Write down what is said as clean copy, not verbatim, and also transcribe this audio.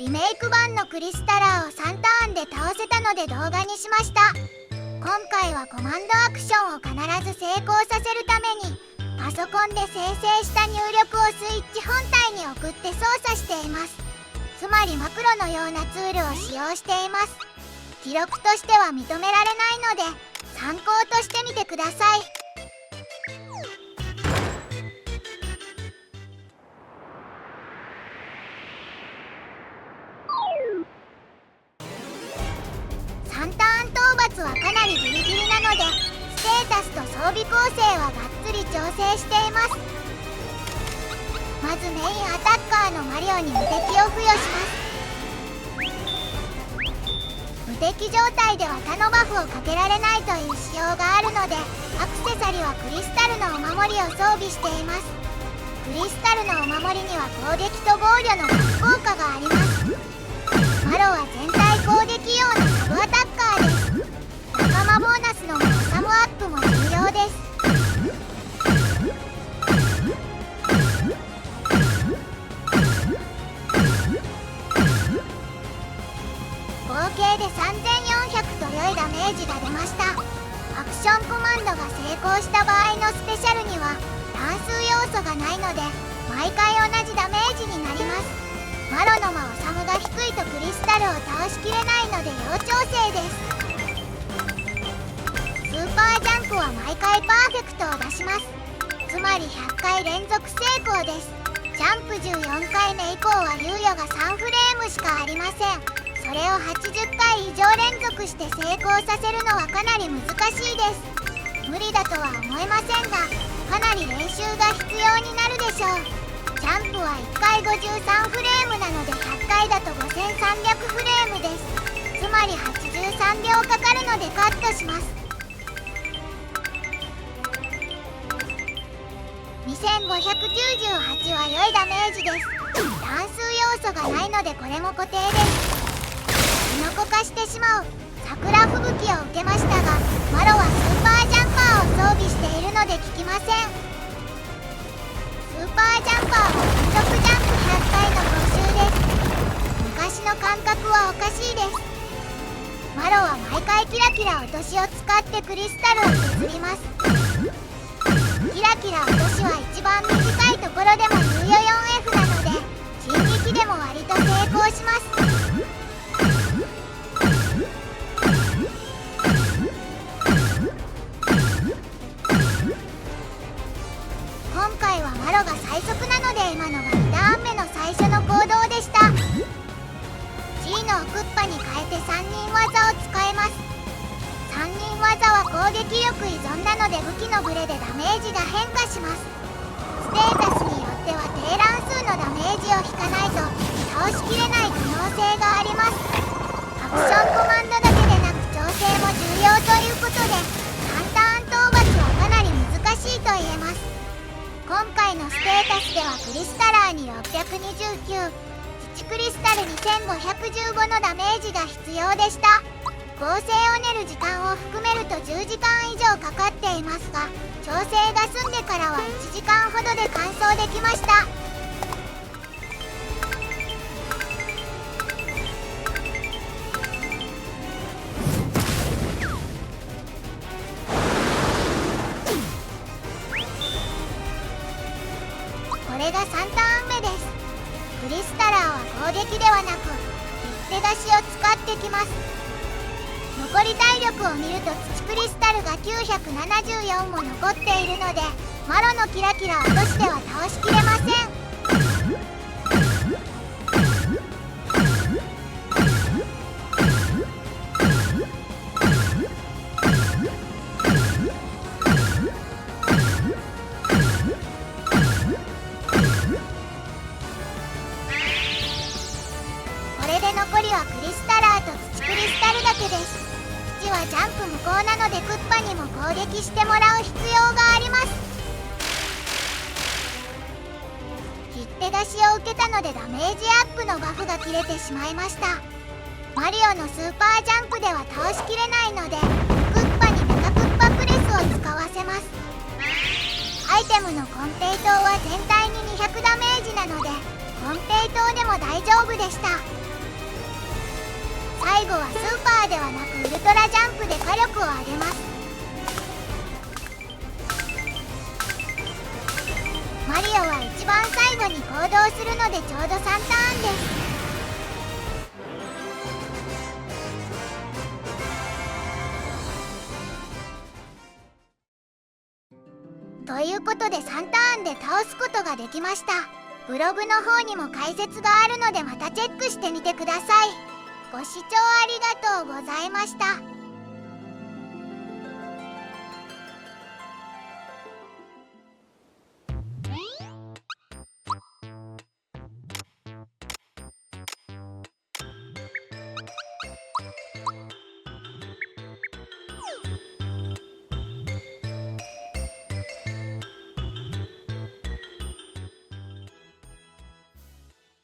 リメイク版のクリスタラーを3ターンで倒せたので動画にしました。今回はコマンドアクションを必ず成功させるためにパソコンで生成した入力をスイッチ本体に送って操作しています。つまりマクロのようなツールを使用しています。記録としては認められないので参考としてみてください。3ターン討伐はかなりギリギリなのでステータスと装備構成はがっつり調整しています。まずメインアタッカーのマリオに無敵を付与します。無敵状態では他のバフをかけられないという仕様があるのでアクセサリーはクリスタルのお守りを装備しています。クリスタルのお守りには攻撃と防御の効果があります。マロは全体攻撃用のサブアタッカーです。仲間ボーナスのサムアップも重要です。合計で3400と良いダメージが出ました。アクションコマンドが成功した場合のスペシャルには単数要素がないので毎回同じダメージになります。マロの魔オサムが低いとクリスタルを倒しきれないので要調整です。スーパージャンプは毎回パーフェクトを出します。つまり100回連続成功です。ジャンプ14回目以降は猶予が3フレームしかありません。それを80回以上連続して成功させるのはかなり難しいです。無理だとは思えませんがかなり練習が必要になるでしょう。ジャンプは1回53フレームなので100回だと5300フレームです。つまり83秒かかるのでカットします。2598は良いダメージです。単数要素がないのでこれも固定です。キノコ化してしまう桜吹雪を受けましたがマロはスーパージャンパーを装備しているので効きません。スーパージャンパーは連続ジャンプ100回の報酬です。昔の感覚はおかしいです。マロは毎回キラキラ落としを使ってクリスタルを削ります。キラキラ落としは一番短いところでも猶予 4F なので進撃でも割と成功します。今回はマロが最速なので今のが2ターン目の最初の行動でした。 G のクッパに変えて3人技を使えます。3人技は攻撃力依存なので武器のブレでダメージが変化します。ステータスによっては低乱数のダメージを引かないと倒しきれない可能性があります。アクションコマンドだけでなく調整も重要ということで3ターン討伐はかなり難しいと言えます。今回のステータスではクリスタラーに629、土クリスタルに1515のダメージが必要でした。構成を練る時間を含めると10時間以上かかっていますが調整が済んでからは1時間ほどで完走できました。これが3ターン目です。クリスタラーは攻撃ではなく切手出しを使ってきます。残り体力を見ると土クリスタルが974も残っているのでマロのキラキラ落としでは倒しきれません。これで残りはクリスタラーと土クリスタルだけです。土はジャンプ無効なのでクッパにも攻撃してもらう必要があります。切手出しを受けたのでダメージアップのバフが切れてしまいました。マリオのスーパージャンプでは倒しきれないのでクッパにメカクッパプレスを使わせます。アイテムのコンペイトーは全体に200ダメージなのでコンペイトーでも大丈夫でした。最後はスーパーではなくウルトラジャンプで火力を上げます。マリオは一番最後に行動するのでちょうど3ターンです。ということで3ターンで倒すことができました。ブログの方にも解説があるのでまたチェックしてみてください。ご視聴ありがとうございました。